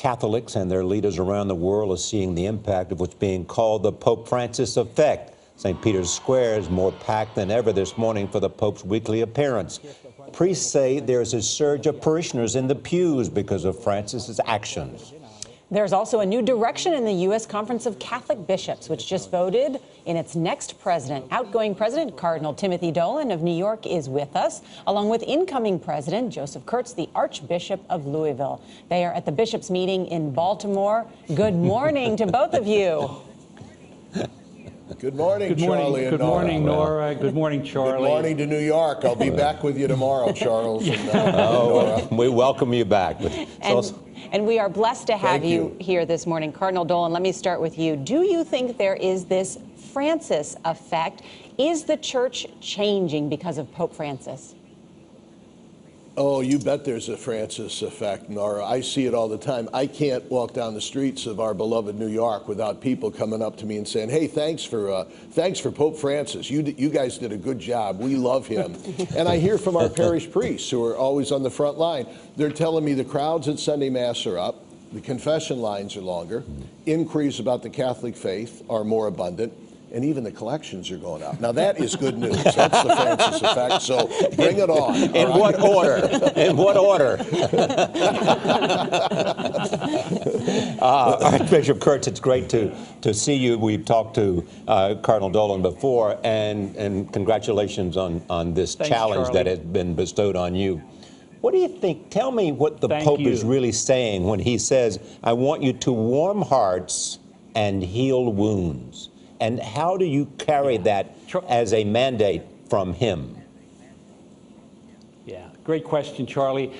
Catholics and their leaders around the world are seeing the impact of what's being called the Pope Francis Effect. St. Peter's Square is more packed than ever this morning for the Pope's weekly appearance. Priests say there's a surge of parishioners in the pews because of Francis's actions. There's also a new direction in the U.S. Conference of Catholic Bishops, which just voted in its next president. Outgoing President Cardinal Timothy Dolan of New York is with us, along with incoming President Joseph Kurtz, the Archbishop of Louisville. They are at the bishops' meeting in Baltimore. Good morning to both of you. Good morning, Charlie and Nora. Good morning, Nora. Good morning, Charlie. Good morning to New York. I'll be back with you tomorrow, Charles. And Nora. We welcome you back. And we are blessed to have you here this morning. Cardinal Dolan, let me start with you. Do you think there is this Francis effect? Is the church changing because of Pope Francis? Oh, you bet there's a Francis effect, Nora. I see it all the time. I can't walk down the streets of our beloved New York without people coming up to me and saying, hey, thanks for Pope Francis. You guys did a good job. We love him. And I hear from our parish priests who are always on the front line. They're telling me the crowds at Sunday Mass are up, the confession lines are longer, inquiries about the Catholic faith are more abundant, and even the collections are going up. Now that is good news. That's the Francis effect, so bring it on. In what order? In what order? Archbishop Kurtz, it's great to see you. We've talked to Cardinal Dolan before, and congratulations on this challenge that has been bestowed on you. What do you think? Tell me what the Pope is really saying when he says, I want you to warm hearts and heal wounds. And how do you carry that as a mandate from him? Yeah, great question, Charlie.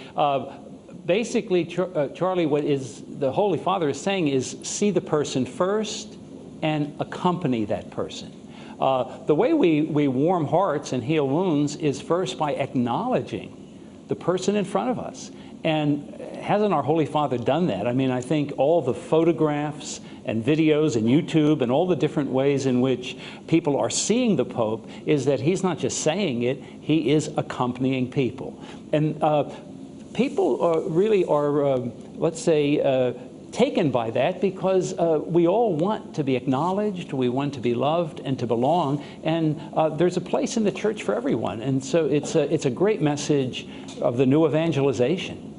Basically, Charlie, what is the Holy Father is saying is see the person first and accompany that person. The way we warm hearts and heal wounds is first by acknowledging the person in front of us. And hasn't our Holy Father done that? I mean, I think all the photographs and videos and YouTube and all the different ways in which people are seeing the Pope is that he's not just saying it, he is accompanying people. And people really are, let's say, taken by that because we all want to be acknowledged, we want to be loved and to belong, and there's a place in the church for everyone. And so it's a great message of the new evangelization.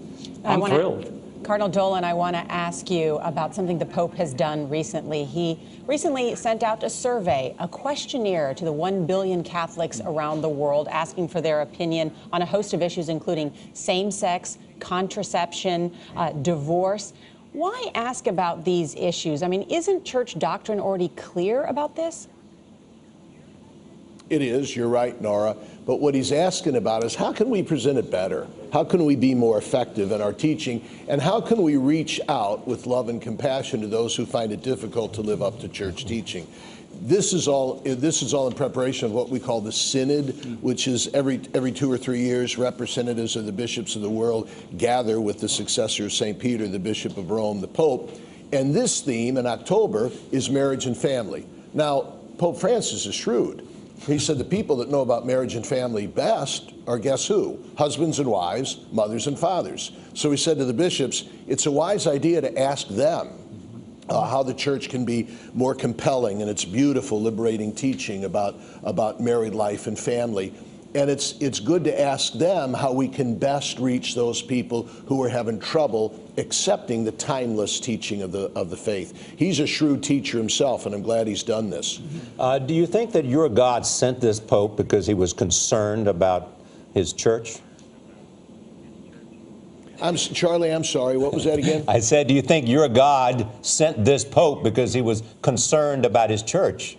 I'm thrilled. Cardinal Dolan, I want to ask you about something the Pope has done recently. He recently sent out a survey, a questionnaire to the 1 billion Catholics around the world, asking for their opinion on a host of issues, including same-sex, contraception, divorce. Why ask about these issues? I mean, isn't church doctrine already clear about this? It is, you're right, Nora. But what he's asking about is how can we present it better? How can we be more effective in our teaching? And how can we reach out with love and compassion to those who find it difficult to live up to church teaching? This is all in preparation of what we call the Synod, which is every 2 or 3 years, representatives of the bishops of the world gather with the successor of St. Peter, the Bishop of Rome, the Pope. And this theme in October is marriage and family. Now, Pope Francis is shrewd. He said the people that know about marriage and family best are, guess who? Husbands and wives, mothers and fathers. So he said to the bishops, it's a wise idea to ask them how the church can be more compelling in its beautiful, liberating teaching about married life and family. And it's good to ask them how we can best reach those people who are having trouble accepting the timeless teaching of the faith. He's a shrewd teacher himself, and I'm glad he's done this. Do you think that your God sent this Pope because he was concerned about his church? Charlie, I'm sorry, what was that again? I said, do you think your God sent this Pope because he was concerned about his church?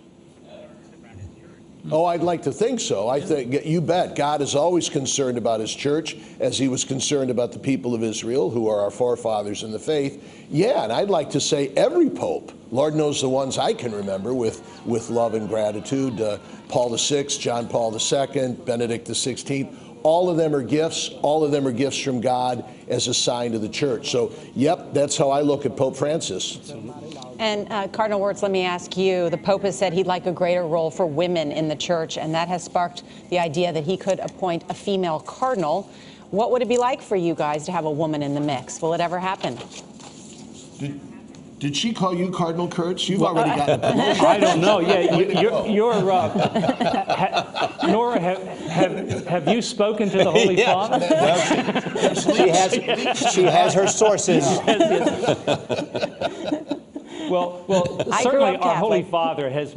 Oh, I'd like to think so. I think, you bet, God is always concerned about his church, as he was concerned about the people of Israel, who are our forefathers in the faith. Yeah, and I'd like to say every pope, Lord knows the ones I can remember with love and gratitude, Paul VI, John Paul II, Benedict XVI, all of them are gifts. All of them are gifts from God as a sign to the church. So, yep, that's how I look at Pope Francis. And Cardinal Wirtz, let me ask you, the Pope has said he'd like a greater role for women in the church, and that has sparked the idea that he could appoint a female cardinal. What would it be like for you guys to have a woman in the mix? Will it ever happen? Did she call you Cardinal Kurtz? You've already gotten a promotion. I don't know. Yeah, Nora, have you spoken to the Holy Yes. Father? She has her sources. Well, I grew certainly up our Holy Catholic. Father has.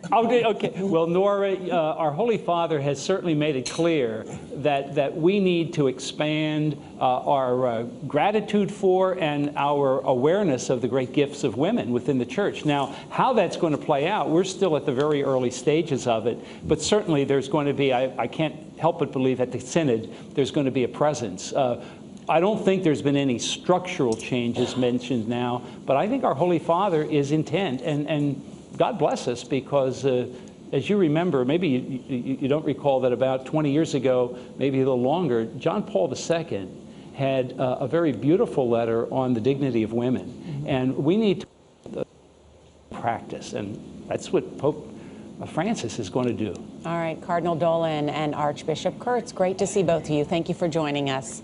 Okay. Well, Nora, our Holy Father has certainly made it clear that we need to expand our gratitude for and our awareness of the great gifts of women within the church. Now, how that's going to play out, we're still at the very early stages of it, but certainly there's going to be, I can't help but believe at the Synod, there's going to be a presence. I don't think there's been any structural changes mentioned now, but I think our Holy Father is intent, and God bless us, because as you remember, maybe you don't recall that about 20 years ago, maybe a little longer, John Paul II had a very beautiful letter on the dignity of women. And we need to practice, and that's what Pope Francis is going to do. All right, Cardinal Dolan and Archbishop Kurtz, great to see both of you. Thank you for joining us.